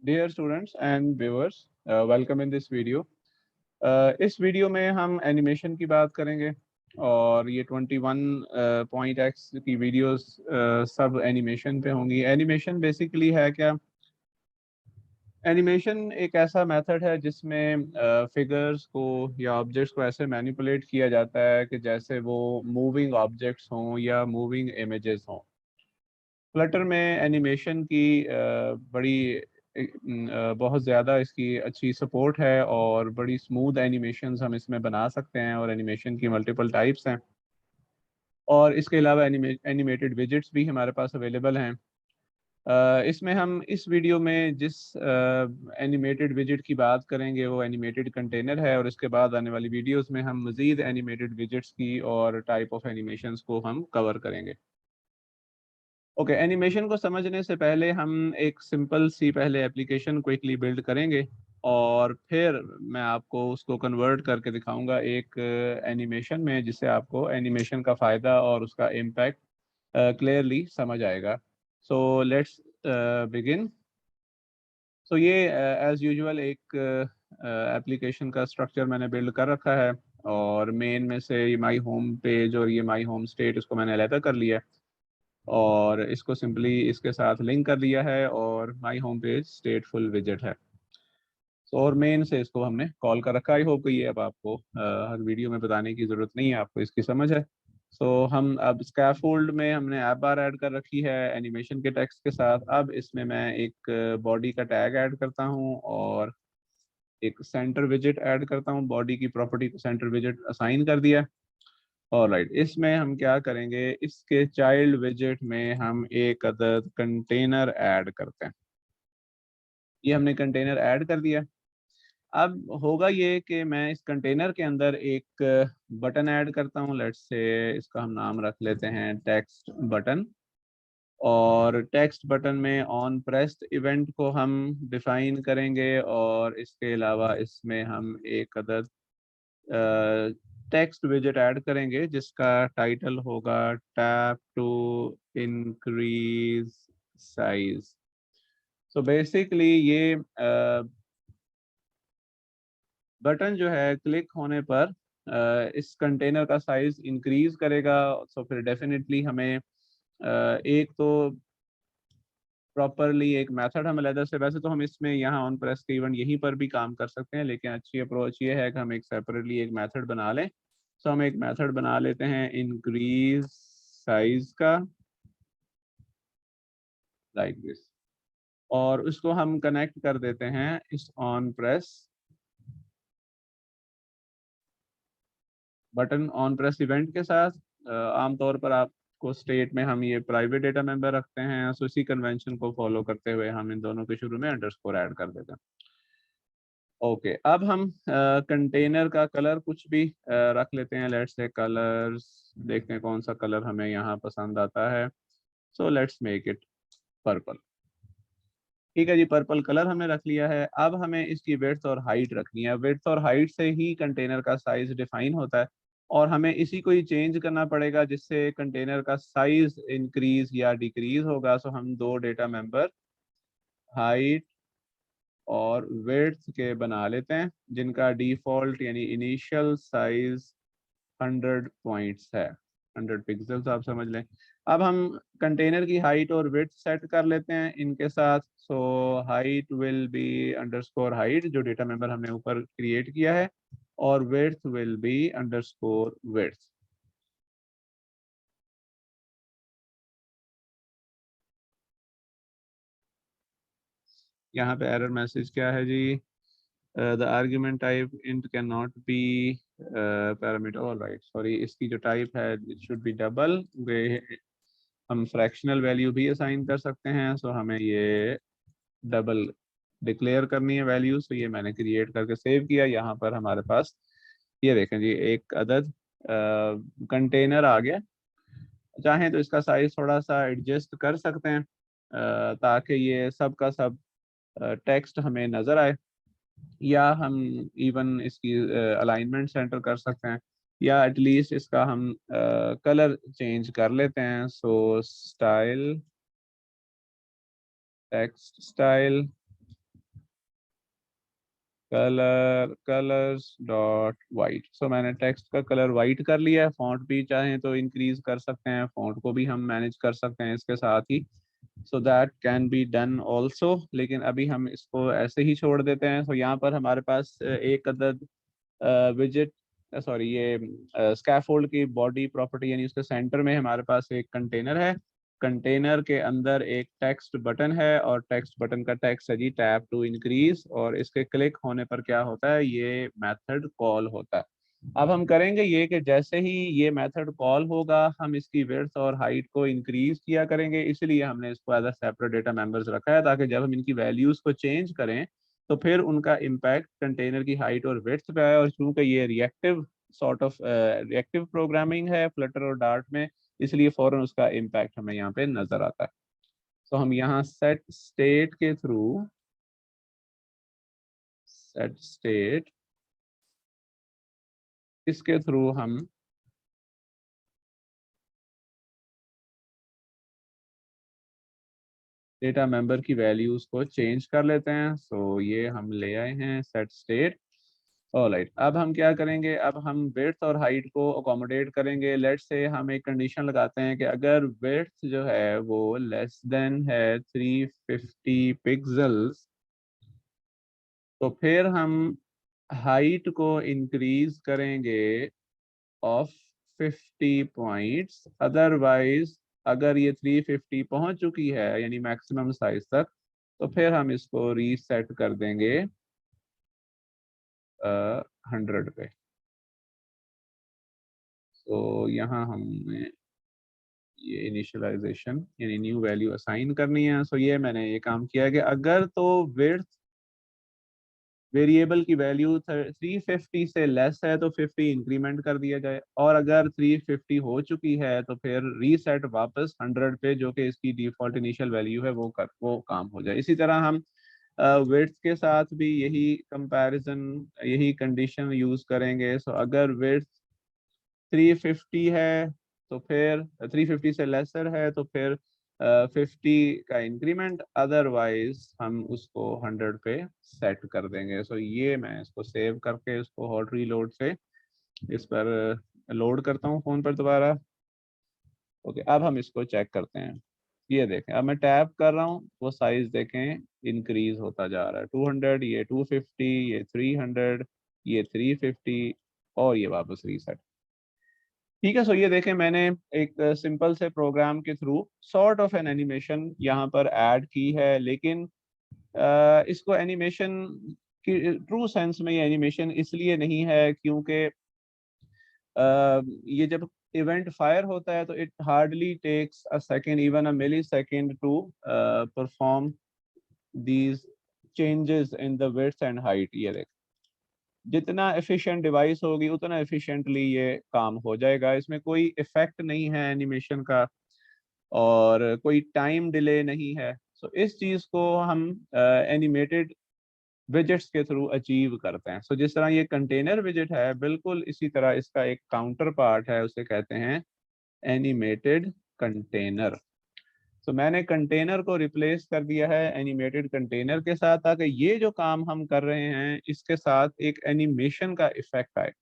Dear students and viewers, welcome in this video. इस video में हम एनिमेशन की बात करेंगे और ये 21.x की वीडियोस सब एनिमेशन पे होंगी। एनिमेशन बेसिकली है क्या? एनिमेशन एक ऐसा मेथड है जिसमें फिगर्स को या ऑब्जेक्ट्स को ऐसे मैनिपुलेट किया जाता है कि जैसे वो मूविंग ऑब्जेक्ट्स हों या मूविंग इमेजेस हों। फ्लटर में एनिमेशन की बहुत ज़्यादा इसकी अच्छी सपोर्ट है और बड़ी स्मूथ एनिमेशंस हम इसमें बना सकते हैं और एनिमेशन की मल्टीपल टाइप्स हैं और इसके अलावा एनिमेटेड विजेट्स भी हमारे पास अवेलेबल हैं। इसमें हम इस वीडियो में जिस एनिमेटेड विजेट की बात करेंगे वो एनिमेटेड कंटेनर है और इसके बाद आने वाली वीडियोस में हम मज़ीद एनिमेटेड विजेट्स की और टाइप ऑफ एनिमेशंस को हम कवर करेंगे। ओके, एनिमेशन को समझने से पहले हम एक सिंपल सी पहले एप्लीकेशन क्विकली बिल्ड करेंगे और फिर मैं आपको उसको कन्वर्ट करके दिखाऊंगा एक एनिमेशन में, जिससे आपको एनिमेशन का फ़ायदा और उसका इम्पैक्ट क्लियरली समझ आएगा। So let's begin. सो ये एज़ यूजुअल एक एप्लीकेशन का स्ट्रक्चर मैंने बिल्ड कर रखा है और मेन में से ये माई होम पेज और ये माई होम स्टेट इसको मैंने अलग कर लिया है और इसको सिंपली इसके साथ लिंक कर दिया है और माई होम पेज स्टेटफुल विजेट है। तो और मेन से इसको हमने कॉल कर रखा। आई होप कि ये अब आपको हर वीडियो में बताने की ज़रूरत नहीं है, आपको इसकी समझ है। सो हम अब स्कैफोल्ड में हमने ऐप बार ऐड कर रखी है एनिमेशन के टेक्स्ट के साथ। अब इसमें मैं एक बॉडी का टैग ऐड करता हूँ और एक सेंटर विजेट ऐड करता हूँ। बॉडी की प्रॉपर्टी को सेंटर विजेट असाइन कर दिया। और राइट, इसमें हम क्या करेंगे, इसके चाइल्ड विजेट में हम एक अदद कंटेनर ऐड करते हैं। ये हमने कंटेनर ऐड कर दिया। अब होगा ये कि मैं इस कंटेनर के अंदर एक बटन ऐड करता हूँ। लेट्स से इसका हम नाम रख लेते हैं टेक्स्ट बटन। और टेक्स्ट बटन में ऑन प्रेस्ड इवेंट को हम डिफाइन करेंगे और इसके अलावा इसमें हम एक अदद टेक्स्ट विजेट ऐड करेंगे जिसका टाइटल होगा tap to increase size. So basically ये बटन जो है क्लिक होने पर इस कंटेनर का साइज इंक्रीज करेगा। सो फिर डेफिनेटली हमें एक तो प्रॉपरली एक मेथड हम अलग से, वैसे तो हम इसमें यहाँ ऑन प्रेस के इवेंट यहीं पर भी काम कर सकते हैं, लेकिन अच्छी अप्रोच ये है कि हम एक सेपरेटली एक मेथड बना लें। सो हम एक मेथड बना लेते हैं इंक्रीज साइज का, लाइक दिस, और उसको हम कनेक्ट कर देते हैं इस on press button on press event के साथ। आमतौर पर आपको स्टेट में हम ये प्राइवेट डेटा मेंबर रखते हैं, सो इसी कन्वेंशन को फॉलो करते हुए हम इन दोनों के शुरू में अंडरस्कोर ऐड कर देते हैं। ओके, अब हम कंटेनर का कलर कुछ भी रख लेते हैं। लेट्स से कलर्स देखते हैं कौन सा कलर हमें यहाँ पसंद आता है। So let's make it purple. ठीक है जी, पर्पल कलर हमने रख लिया है। अब हमें इसकी विड्थ और हाइट रखनी है। विड्थ और हाइट से ही कंटेनर का साइज डिफाइन होता है और हमें इसी को ही चेंज करना पड़ेगा जिससे कंटेनर का साइज इंक्रीज या डिक्रीज होगा। सो हम दो डेटा मेंबर हाइट और विड्थ के बना लेते हैं जिनका डिफॉल्ट यानी इनिशियल साइज 100 पॉइंट्स है, 100 पिक्सल्स आप समझ लें। अब हम कंटेनर की हाइट और विड्थ सेट कर लेते हैं इनके साथ। So height will be underscore height, जो डेटा मेंबर हमने ऊपर क्रिएट किया है, और width will be underscore width. यहाँ पे एरर मैसेज क्या है जी? The argument type int can not be parameter. All right, sorry, इसकी जो टाइप है इट शुड बी डबल। हम फ्रैक्शनल वैल्यू भी असाइन कर सकते हैं, सो हमें ये डबल डिक्लेयर करनी है वैल्यू। सो ये मैंने क्रिएट करके सेव किया। यहाँ पर हमारे पास ये देखें जी एक अदद कंटेनर आ गया। चाहें तो इसका साइज थोड़ा सा एडजस्ट कर सकते हैं ताकि ये सब का सब टेक्स्ट हमें नज़र आए, या हम इवन इसकी अलाइनमेंट सेंटर कर सकते हैं, या एटलीस्ट इसका हम कलर चेंज कर लेते हैं। So style, text style, colours dot white. So मैंने टेक्स्ट का कलर वाइट कर लिया है। फॉन्ट भी चाहें तो इंक्रीज कर सकते हैं, फॉन्ट को भी हम मैनेज कर सकते हैं इसके साथ ही। So that can be done also, लेकिन अभी हम इसको ऐसे ही छोड़ देते हैं। सो यहाँ पर हमारे पास एक अदद विजिट, सॉरी ये स्कैफोल्ड की बॉडी प्रॉपर्टी, यानी उसके सेंटर में हमारे पास एक कंटेनर है। कंटेनर के अंदर एक टेक्स्ट बटन है और टेक्स्ट बटन का टेक्स्ट है जी टैप टू इंक्रीज, और इसके क्लिक होने पर क्या होता है, ये मेथड कॉल होता है। अब हम करेंगे ये कि जैसे ही ये मेथड कॉल होगा हम इसकी विड्थ और हाइट को इंक्रीज किया करेंगे, इसलिए हमने इसको as a separate data members रखा है, ताकि जब हम इनकी वैल्यूज को चेंज करें तो फिर उनका इम्पैक्ट कंटेनर की हाइट और विड्थ पे आए। और चूंकि ये reactive sort of reactive programming है फ्लटर और डार्ट में, इसलिए फौरन उसका इम्पैक्ट हमें यहाँ पे नजर आता है। तो हम यहाँ सेट स्टेट इसके थ्रू हम डेटा मेंबर की वैल्यूज को चेंज कर लेते हैं। सो ये हम ले आए हैं सेट स्टेट। ऑलराइट, अब हम क्या करेंगे, अब हम विड्थ और हाइट को अकोमोडेट करेंगे। लेट्स से हम एक कंडीशन लगाते हैं कि अगर विड्थ जो है वो लेस देन है 350 पिक्सल्स, तो फिर हम हाइट को इंक्रीज करेंगे ऑफ 50 पॉइंट्स। अदरवाइज अगर ये 350 पहुंच चुकी है यानी मैक्सिमम साइज तक, तो फिर हम इसको रीसेट कर देंगे 100 पे। तो यहाँ हमने ये इनिशियलाइजेशन यानी न्यू वैल्यू असाइन करनी है। सो ये मैंने ये काम किया कि अगर तो विड्थ वेरिएबल की वैल्यू 350 से लेस है तो 50 इंक्रीमेंट कर दिया जाए, और अगर 350 हो चुकी है तो फिर रीसेट वापस 100 पे, जो कि इसकी डिफॉल्ट इनिशियल वैल्यू है, वो काम हो जाए। इसी तरह हम विड्थ के साथ भी यही कंपैरिजन, यही कंडीशन यूज करेंगे। सो अगर विड्थ 350 है तो फिर 350 से लेसर है तो फिर 50 का इंक्रीमेंट, अदरवाइज हम उसको 100 पे सेट कर देंगे। सो ये मैं इसको सेव करके इसको हॉट रीलोड से इस पर लोड करता हूँ फ़ोन पर दोबारा। ओके, अब हम इसको चेक करते हैं। ये देखें, अब मैं टैप कर रहा हूँ, वो साइज देखें इंक्रीज होता जा रहा है। 200, ये 250, ये 300, ये 350, और ये वापस रीसेट। ठीक है। सो ये देखें, मैंने एक सिंपल से प्रोग्राम के through sort of N animation यहाँ पर ऐड की है, लेकिन इसको एनिमेशन की ट्रू सेंस में ये एनिमेशन इसलिए नहीं है क्योंकि ये जब इवेंट फायर होता है तो it hardly takes a second, even a millisecond to perform these changes in the width and height. ये देख, जितना एफिशिएंट डिवाइस होगी उतना एफिशिएंटली ये काम हो जाएगा। इसमें कोई इफेक्ट नहीं है एनिमेशन का और कोई टाइम डिले नहीं है। सो इस चीज़ को हम एनिमेटेड विजेट्स के थ्रू अचीव करते हैं। सो जिस तरह ये कंटेनर विजेट है, बिल्कुल इसी तरह इसका एक काउंटर पार्ट है, उसे कहते हैं एनिमेटेड कंटेनर। तो मैंने कंटेनर को रिप्लेस कर दिया है एनिमेटेड कंटेनर के साथ, ताकि ये जो काम हम कर रहे हैं इसके साथ एक एनिमेशन का इफेक्ट आए।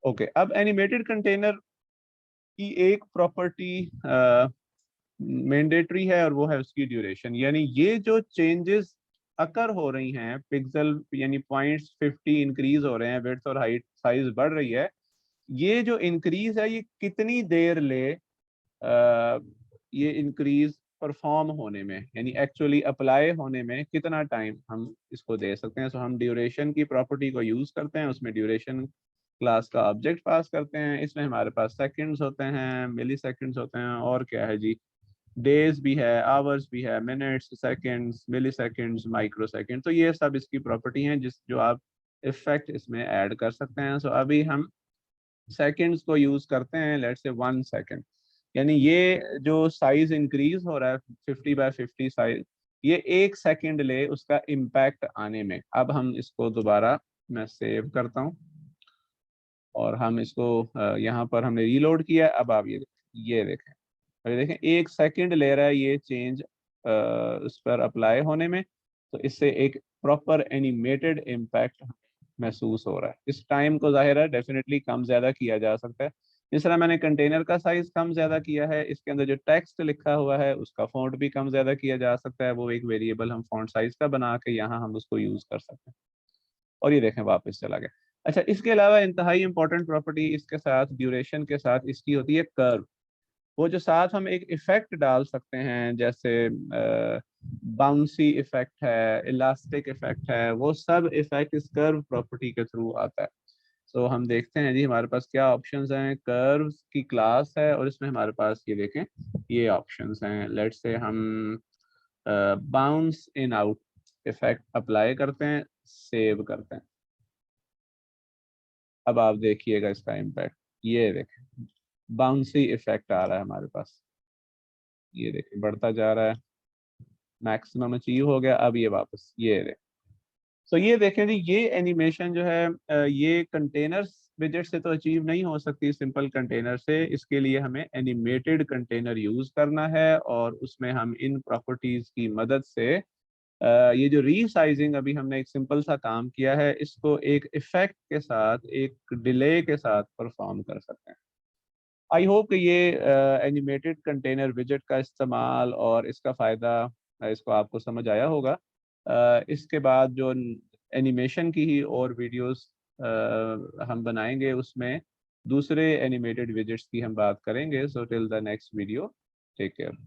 ओके, अब एनिमेटेड कंटेनर की एक प्रॉपर्टी मैंडेटरी है और वो है उसकी ड्यूरेशन। यानी ये जो चेंजेस अकर हो रही हैं, पिक्सल यानी पॉइंट्स 50 इंक्रीज हो रहे हैं, विड्थ और हाइट साइज बढ़ रही है, ये जो इंक्रीज है ये कितनी देर ले ये इंक्रीज परफॉर्म होने में, यानी एक्चुअली अप्लाई होने में कितना टाइम हम इसको दे सकते हैं। सो हम ड्यूरेशन की प्रॉपर्टी को यूज करते हैं, उसमें ड्यूरेशन क्लास का ऑब्जेक्ट पास करते हैं। इसमें हमारे पास सेकंड्स होते हैं, मिली सेकंड्स होते हैं, और क्या है जी, डेज भी है, आवर्स भी है, मिनट्स, सेकंड्स, मिली सेकंड्स, माइक्रो सेकंड। तो ये सब इसकी प्रॉपर्टी हैं जिस जो आप इफेक्ट इसमें ऐड कर सकते हैं। सो अभी हम सेकंड्स को यूज करते हैं। लेट्स से 1 सेकंड, यानी ये जो साइज इंक्रीज हो रहा है 50 by 50 साइज, ये 1 सेकंड ले उसका इम्पैक्ट आने में। अब हम इसको दोबारा मैं सेव करता हूँ और हम इसको यहाँ पर हमने रीलोड किया। अब आप ये देखें, अभी देखें 1 सेकंड ले रहा है ये चेंज उस पर अप्लाई होने में। तो इससे एक प्रॉपर एनिमेटेड इम्पैक्ट महसूस हो रहा है। इस टाइम को ज़ाहिर है डेफिनेटली कम ज़्यादा किया जा सकता है। जिस तरह मैंने कंटेनर का साइज़ कम ज़्यादा किया है, इसके अंदर जो टेक्स्ट लिखा हुआ है उसका फ़ॉन्ट भी कम ज़्यादा किया जा सकता है। वो एक वेरिएबल हम फ़ॉन्ट साइज़ का बना के यहाँ हम उसको यूज़ कर सकते हैं। और ये देखें वापस चला गया। अच्छा, इसके अलावा इंतहाई इंपॉर्टेंट प्रॉपर्टी इसके साथ ड्यूरेशन के साथ इसकी होती है कर्व। वो जो साथ हम एक इफ़ेक्ट डाल सकते हैं, जैसे बाउंसी इफ़ेक्ट है, इलास्टिक इफ़ेक्ट है, वो सब इफ़ेक्ट इस कर्व प्रॉपर्टी के थ्रू आता है। सो हम देखते हैं जी हमारे पास क्या ऑप्शंस हैं। कर्व्स की क्लास है और इसमें हमारे पास ये देखें ये ऑप्शंस हैं। लेट्स से हम bounce in out effect apply करते हैं, सेव करते हैं। अब आप देखिएगा इसका इम्पैक्ट, ये देखें बाउंसी इफ़ेक्ट आ रहा है हमारे पास, ये देखें बढ़ता जा रहा है, मैक्सिमम अचीव हो गया। अब ये वापस ये देखें। सो ये देखें जी, ये एनिमेशन जो है ये कंटेनर्स विजेट से तो अचीव नहीं हो सकती सिंपल कंटेनर से। इसके लिए हमें एनिमेटेड कंटेनर यूज़ करना है और उसमें हम इन प्रॉपर्टीज़ की मदद से ये जो रीसाइजिंग अभी हमने एक सिंपल सा काम किया है, इसको एक इफ़ेक्ट के साथ, एक डिले के साथ परफॉर्म कर सकते हैं। आई होप कि ये एनिमेटेड कंटेनर विजेट का इस्तेमाल और इसका फ़ायदा इसको आपको समझ आया होगा। इसके बाद जो एनिमेशन की ही और वीडियोस हम बनाएंगे, उसमें दूसरे एनिमेटेड विजेट्स की हम बात करेंगे। So till the next video, take care.